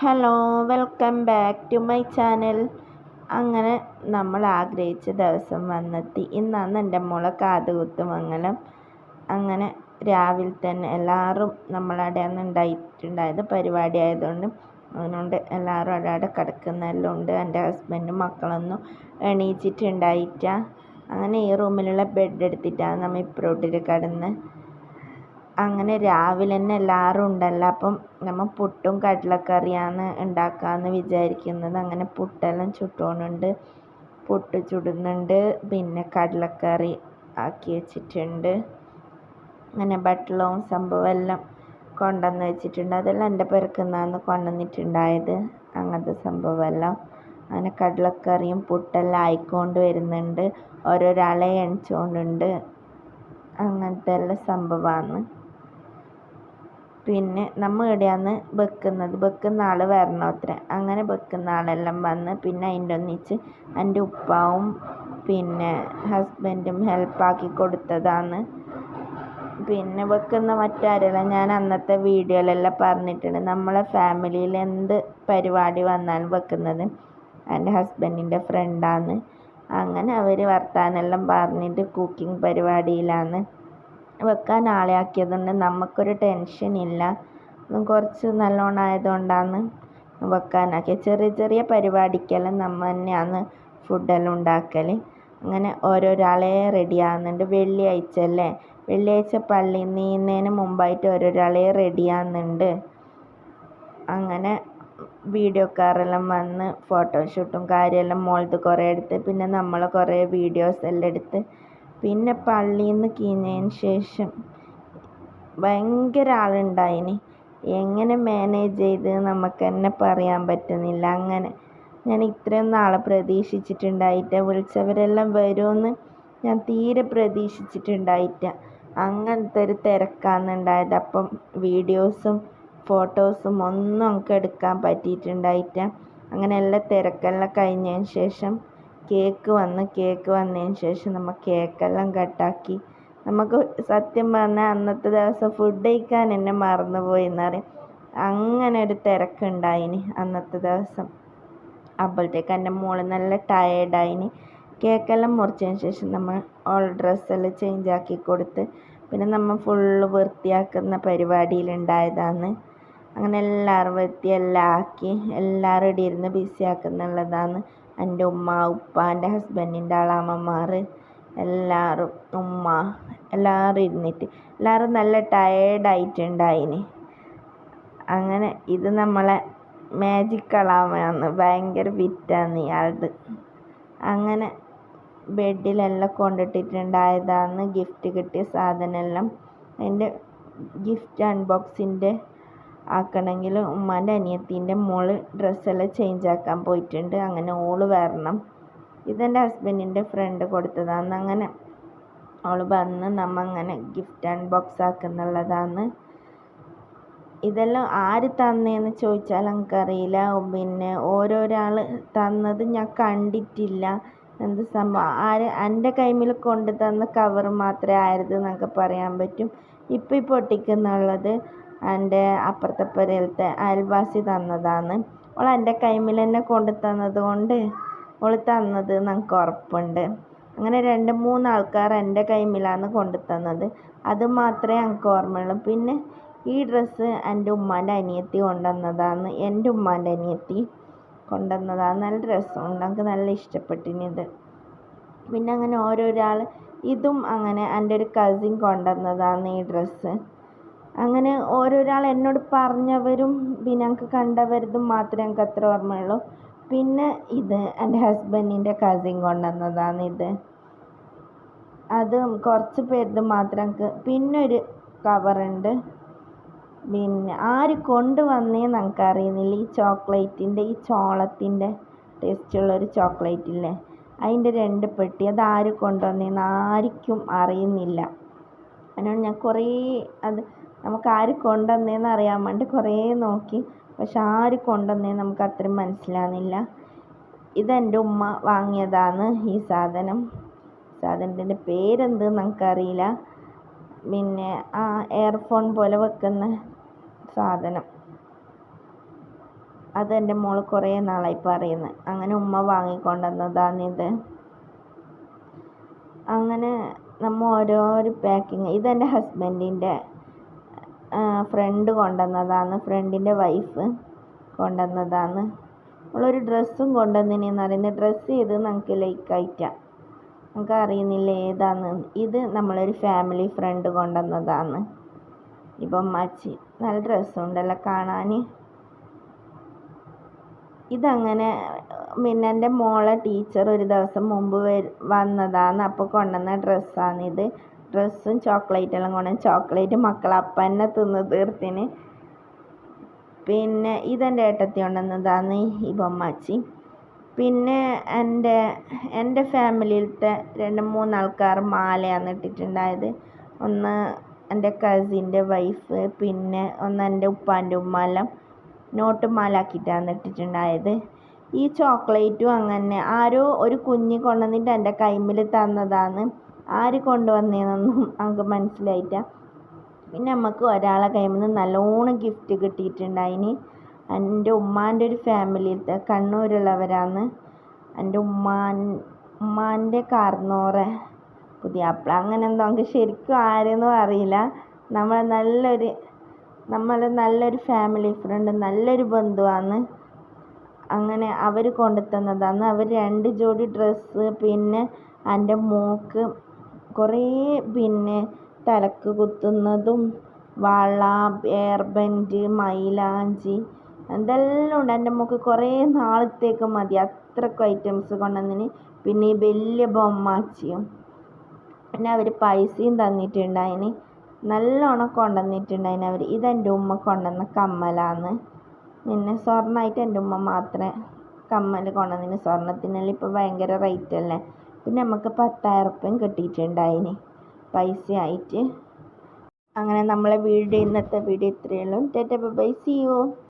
Hello, welcome back to my channel. അങ്ങനെ നമ്മൾ ആഗ്രഹിച്ച ദിവസം വന്നെത്തി. ഇന്നാണ് എൻ്റെ മോളെ കാതുകുത്തുമംഗലം. അങ്ങനെ രാവിലെ തന്നെ എല്ലാവരും നമ്മളവിടെ ഉണ്ടായിട്ടുണ്ടായത് പരിപാടി ആയതുകൊണ്ട് അതുകൊണ്ട് എല്ലാവരും അവിടെ കിടക്കുന്നെല്ലാം ഉണ്ട്. എൻ്റെ ഹസ്ബൻഡും മക്കളൊന്നും എണീച്ചിട്ടുണ്ടായിട്ട. അങ്ങനെ ഈ റൂമിലുള്ള ബെഡ് എടുത്തിട്ടാണ് നമ്മൾ ഇപ്പുറോട്ടിൽ കിടന്ന്. അങ്ങനെ രാവിലെ തന്നെ എല്ലാവരും ഉണ്ടല്ലോ, അപ്പം നമ്മൾ പുട്ടും കടലക്കറിയാണ് ഉണ്ടാക്കാമെന്ന് വിചാരിക്കുന്നത്. അങ്ങനെ പുട്ടെല്ലാം ചുട്ടുകൊണ്ടുണ്ട്, പുട്ട് ചുടുന്നുണ്ട്, പിന്നെ കടലക്കറി ആക്കി വെച്ചിട്ടുണ്ട്. അങ്ങനെ ബട്ടലവും സംഭവം എല്ലാം കൊണ്ടുവന്ന് വെച്ചിട്ടുണ്ട്. അതെല്ലാം എൻ്റെ പെരക്കുന്നാന്ന് കൊണ്ടുവന്നിട്ടുണ്ടായത്, അങ്ങനത്തെ സംഭവമെല്ലാം. അങ്ങനെ കടലക്കറിയും പുട്ടെല്ലാം ആയിക്കൊണ്ട് വരുന്നുണ്ട്, ഓരോരാളെ എണിച്ചുകൊണ്ടുണ്ട്. അങ്ങനത്തെ എല്ലാം സംഭവമാണ്. പിന്നെ നമ്മൾ ഇവിടെയാണ് വെക്കുന്ന ആൾ വരണോത്രേ. അങ്ങനെ വെക്കുന്ന ആളെല്ലാം വന്ന് പിന്നെ അതിൻ്റെ ഒന്നിച്ച് എൻ്റെ ഉപ്പാവും പിന്നെ ഹസ്ബൻഡും ഹെൽപ്പാക്കി കൊടുത്തതാണ്. പിന്നെ വെക്കുന്ന മറ്റാരെല്ലാം ഞാൻ അന്നത്തെ വീഡിയോയിലെല്ലാം പറഞ്ഞിട്ടുണ്ട്. നമ്മളെ ഫാമിലിയിൽ എന്ത് പരിപാടി വന്നാലും വെക്കുന്നത് എൻ്റെ ഹസ്ബൻഡിൻ്റെ ഫ്രണ്ടാണ്. അങ്ങനെ അവർ വർത്താനെല്ലാം പറഞ്ഞിട്ട് കുക്കിംഗ് പരിപാടിയിലാണ്. വെക്കാൻ ആളെ ആക്കിയതുകൊണ്ട് നമുക്കൊരു ടെൻഷനില്ല. കുറച്ച് നല്ലോണം ആയതുകൊണ്ടാണ് വെക്കാനാക്കിയത്. ചെറിയ ചെറിയ പരിപാടിക്കെല്ലാം നമ്മൾ തന്നെയാണ് ഫുഡെല്ലാം ഉണ്ടാക്കൽ. അങ്ങനെ ഓരോരാളെ റെഡിയാകുന്നുണ്ട്. വെള്ളിയാഴ്ച അല്ലേ, വെള്ളിയാഴ്ച പള്ളിയിൽ നീന്നതിന് മുമ്പായിട്ട് ഓരോരാളെ റെഡിയാകുന്നുണ്ട്. അങ്ങനെ വീഡിയോക്കാരെല്ലാം വന്ന് ഫോട്ടോഷൂട്ടും കാര്യമെല്ലാം മോളത് കുറേ എടുത്ത്, പിന്നെ നമ്മൾ കുറേ വീഡിയോസ് എല്ലാം എടുത്ത്. പിന്നെ പള്ളിയിൽ നിന്ന് കീഞ്ഞതിന് ശേഷം ഭയങ്കര ആളുണ്ടായിന്. എങ്ങനെ മാനേജ് ചെയ്ത് നമുക്ക് തന്നെ പറയാൻ പറ്റുന്നില്ല. അങ്ങനെ ഞാൻ ഇത്രയൊന്നും ആളെ പ്രതീക്ഷിച്ചിട്ടുണ്ടായിട്ട. വിളിച്ചവരെല്ലാം വരുമെന്ന് ഞാൻ തീരെ പ്രതീക്ഷിച്ചിട്ടുണ്ടായിട്ട. അങ്ങനത്തെ ഒരു തിരക്കാന്നുണ്ടായത്. അപ്പം വീഡിയോസും ഫോട്ടോസും ഒന്നും നമുക്ക് എടുക്കാൻ പറ്റിയിട്ടുണ്ടായിട്ട. അങ്ങനെ എല്ലാം തിരക്കെല്ലാം കഴിഞ്ഞതിന് ശേഷം കേക്ക് വന്നതിന് ശേഷം നമ്മൾ കേക്കെല്ലാം കട്ടാക്കി. നമുക്ക് സത്യം പറഞ്ഞാൽ അന്നത്തെ ദിവസം ഫുഡ് കഴിക്കാൻ എന്നെ മറന്നുപോയി എന്നറിയാം. അങ്ങനെ ഒരു തിരക്കുണ്ടായിന് അന്നത്തെ ദിവസം. അപ്പോഴത്തേക്ക് എൻ്റെ മോള് നല്ല ടയേർഡായിന്. കേക്കെല്ലാം മുറിച്ചതിന് ശേഷം നമ്മൾ ഓൾ ഡ്രസ്സെല്ലാം ചേഞ്ച് ആക്കി കൊടുത്ത് പിന്നെ നമ്മൾ ഫുള്ള് വൃത്തിയാക്കുന്ന പരിപാടിയിലുണ്ടായതാണ്. അങ്ങനെ എല്ലാവരും വൃത്തിയെല്ലാം ആക്കി എല്ലാവരും ഇവിടെ ഇരുന്ന് ബിസി ആക്കുന്നുള്ളതാണ്. എൻ്റെ ഉമ്മ, ഉപ്പ, എൻ്റെ ഹസ്ബൻഡിൻ്റെ ആളാമ്മമാർ എല്ലാവരും, ഉമ്മ എല്ലാവരും ഇരുന്നിട്ട് എല്ലാവരും നല്ല ടയേർഡായിട്ടുണ്ടായിന്. അങ്ങനെ ഇത് നമ്മളെ മാജിക് അളാമയാണ്, ഭയങ്കര ഫിറ്റാണ് ഇയാളത്. അങ്ങനെ ബെഡിലെല്ലാം കൊണ്ടിട്ടിട്ടുണ്ടായതാണ് ഗിഫ്റ്റ് കിട്ടിയ സാധനമെല്ലാം. അതിൻ്റെ ഗിഫ്റ്റ് അൺബോക്സിൻ്റെ ആക്കണമെങ്കിൽ ഉമ്മാൻ്റെ അനിയത്തീൻ്റെ മോള് ഡ്രസ്സെല്ലാം ചേഞ്ച് ആക്കാൻ പോയിട്ടുണ്ട്. അങ്ങനെ ഓള് വരണം. ഇതെൻ്റെ ഹസ്ബൻഡിൻ്റെ ഫ്രണ്ട് കൊടുത്തതാണ്. അങ്ങനെ അവൾ വന്ന് നമ്മ അങ്ങനെ ഗിഫ്റ്റ് അൺബോക്സ് ആക്കുന്നുള്ളതാണ്. ഇതെല്ലാം ആര് തന്നേന്ന് ചോദിച്ചാൽ എനിക്കറിയില്ല. പിന്നെ ഓരോരാൾ തന്നത് ഞാൻ കണ്ടിട്ടില്ല. എന്ത് സംഭവം എൻ്റെ കൈമിൽ കൊണ്ട് തന്ന കവർ മാത്രമേ ആയത് എന്നൊക്കെ പറയാൻ പറ്റും. ഇപ്പം ഈ പൊട്ടിക്കുന്നുള്ളത് എൻ്റെ അപ്പുറത്തെ പുരയിലത്തെ അയൽവാസി തന്നതാണ്. അവൾ എൻ്റെ കൈമിൽ തന്നെ കൊണ്ടു തന്നത് കൊണ്ട് അവൾ തന്നത് നമുക്ക് ഉറപ്പുണ്ട്. അങ്ങനെ 2-3 ആൾക്കാർ എൻ്റെ കൈമിലാണ് കൊണ്ടു തന്നത്. അത് മാത്രമേ എനിക്ക് ഓർമ്മയുള്ളൂ. പിന്നെ ഈ ഡ്രസ്സ് എൻ്റെ ഉമ്മാൻ്റെ അനിയത്തി കൊണ്ടുവന്നതാണ്. എൻ്റെ ഉമ്മാൻ്റെ അനിയത്തി കൊണ്ടുവന്നതാണ്. നല്ല രസമുണ്ട്, എനിക്ക് നല്ല ഇഷ്ടപ്പെട്ടിനിത്. പിന്നെ അങ്ങനെ ഓരോരാൾ, ഇതും അങ്ങനെ എൻ്റെ ഒരു കസിൻ കൊണ്ടുവന്നതാണ് ഈ ഡ്രസ്സ്. അങ്ങനെ ഓരോരാൾ എന്നോട് പറഞ്ഞവരും പിന്നെ എനിക്ക് കണ്ടവരതും മാത്രമേ എനിക്ക് അത്ര ഓർമ്മയുള്ളൂ. പിന്നെ ഇത് എൻ്റെ ഹസ്ബൻഡിൻ്റെ കസിൻ കൊണ്ടുവന്നതാണ് ഇത്. അതും കുറച്ച് പേരത് മാത്രം എനിക്ക്. പിന്നെ ഒരു കവറുണ്ട്. പിന്നെ ആര് കൊണ്ടുവന്നേന്ന് എനിക്ക് അറിയുന്നില്ല. ഈ ചോക്ലേറ്റിൻ്റെ, ഈ ചോളത്തിൻ്റെ ടേസ്റ്റുള്ളൊരു ചോക്ലേറ്റ് ഇല്ലേ, അതിൻ്റെ 2 പെട്ടി. അത് ആര് കൊണ്ടുവന്നേന്ന് ആർക്കും അറിയുന്നില്ല. അതിനോട് ഞാൻ കുറേ അത് നമുക്ക് ആര് കൊണ്ടുവന്നേന്ന് അറിയാൻ വേണ്ടി കുറേ നോക്കി. പക്ഷെ ആര് കൊണ്ടുവന്നേന്ന് നമുക്ക് അത്രയും മനസ്സിലാകുന്നില്ല. ഇതെൻ്റെ ഉമ്മ വാങ്ങിയതാണ് ഈ സാധനം. സാധനത്തിൻ്റെ പേരെന്തെന്ന് നമുക്കറിയില്ല. പിന്നെ എയർഫോൺ പോലെ വെക്കുന്ന സാധനം. അത് എൻ്റെ മോള് കുറേ നാളായി പറയുന്നത്. അങ്ങനെ ഉമ്മ വാങ്ങിക്കൊണ്ടുവന്നതാണിത്. അങ്ങനെ നമ്മൾ ഓരോരോ പാക്കിങ്. ഇതെൻ്റെ ഹസ്ബൻഡിൻ്റെ ഫ്രണ്ട് കൊണ്ടുവന്നതാണ്, ഫ്രണ്ടിൻ്റെ വൈഫ് കൊണ്ടുവന്നതാണ്. നമ്മളൊരു ഡ്രസ്സും കൊണ്ടുവന്നിനെന്ന് പറയുന്നത്. ഡ്രസ്സ് ചെയ്ത് നമുക്ക് ലൈക്കായിട്ടാണ്, നമുക്ക് അറിയുന്നില്ല ഏതാന്ന്. ഇത് നമ്മളൊരു ഫാമിലി ഫ്രണ്ട് കൊണ്ടുവന്നതാണ്. ഇപ്പം മച്ചി നല്ല ഡ്രസ്സുണ്ടല്ലോ കാണാൻ. ഇതങ്ങനെ പിന്നെ എൻ്റെ മോളെ ടീച്ചർ ഒരു ദിവസം മുമ്പ് വന്നതാണ്, അപ്പോൾ കൊണ്ടുവന്ന ഡ്രസ്സാണിത്. ഡ്രസ്സും ചോക്ലേറ്റെല്ലാം കൊണ്ടുവന്ന്. ചോക്ലേറ്റ് മക്കൾ അപ്പം തന്നെ തിന്ന് തീർത്തിന്. പിന്നെ ഇതെൻ്റെ ഏട്ടത്തി കൊണ്ടുവന്നതാണ് ഈ ബൊമ്മാച്ചി. പിന്നെ എൻ്റെ ഫാമിലിയിലത്തെ 2-3 ആൾക്കാർ മാലയാണ് ഇട്ടിട്ടുണ്ടായത്. ഒന്ന് എൻ്റെ കസിൻ്റെ വൈഫ്, പിന്നെ ഒന്ന് എൻ്റെ ഉപ്പാൻ്റെ ഉമ്മെല്ലാം നോട്ട് മാലാക്കിയിട്ടാണ് ഇട്ടിട്ടുണ്ടായത്. ഈ ചോക്ലേറ്റും അങ്ങനെ ആരോ ഒരു കുഞ്ഞ് കൊണ്ടുവന്നിട്ട് എൻ്റെ കൈമിൽ തന്നതാണ്. ആര് കൊണ്ടുവന്നതെന്നൊന്നും നമുക്ക് മനസ്സിലായിട്ട. പിന്നെ നമുക്ക് ഒരാളെ കൈമിൽ നിന്ന് നല്ലോണം ഗിഫ്റ്റ് കിട്ടിയിട്ടുണ്ടായിന്. എൻ്റെ ഉമ്മാൻ്റെ ഒരു ഫാമിലിയിലത്തെ കണ്ണൂരുള്ളവരാണ്. എൻ്റെ ഉമ്മാൻ്റെ കാർന്നോറെ പുതിയാപ്പിള അങ്ങനെ എന്തോ, നമുക്ക് ശരിക്കും ആരെന്നും അറിയില്ല. നമ്മൾ നല്ലൊരു ഫാമിലി ഫ്രണ്ട്, നല്ലൊരു ബന്ധുവാണ്. അങ്ങനെ അവർ കൊണ്ടുതന്നതാണ്. അവർ 2 ജോഡി ഡ്രസ്സ്, പിന്നെ എൻ്റെ മോക്ക് കുറേ പിന്നെ തലക്ക് കുത്തുന്നതും വള, ഹെയർ ബാൻഡ്, മൈലാഞ്ചി, എന്തെല്ലാം ഉണ്ട്. എൻ്റെ മോക്ക് കുറേ നാളത്തേക്ക് മതി അത്രക്കും ഐറ്റംസ് കൊണ്ടുവന്നിന്. പിന്നെ ഈ വലിയ ബൊമ്മാച്ചിയും. പിന്നെ അവർ പൈസയും തന്നിട്ടുണ്ടായിന്, നല്ലോണം കൊണ്ടുവന്നിട്ടുണ്ടായിന് അവർ. ഇതെൻ്റെ ഉമ്മ കൊണ്ടുവന്ന കമ്മലാണ്. പിന്നെ സ്വർണ്ണമായിട്ട് എൻ്റെ ഉമ്മ മാത്രമേ കമ്മൽ കൊണ്ടുവന്നിന്. സ്വർണ്ണത്തിനെല്ലാം ഇപ്പോൾ ഭയങ്കര റേറ്റ് അല്ലേ. പിന്നെ നമുക്ക് 10,000 ഉറുപ്പ്യം കിട്ടിയിട്ടുണ്ടായിന് പൈസ ആയിട്ട്. അങ്ങനെ നമ്മളെ ഇന്നത്തെ വീഡിയോ ഇത്രയേ ഉള്ളൂ. Tata bye bye, see U.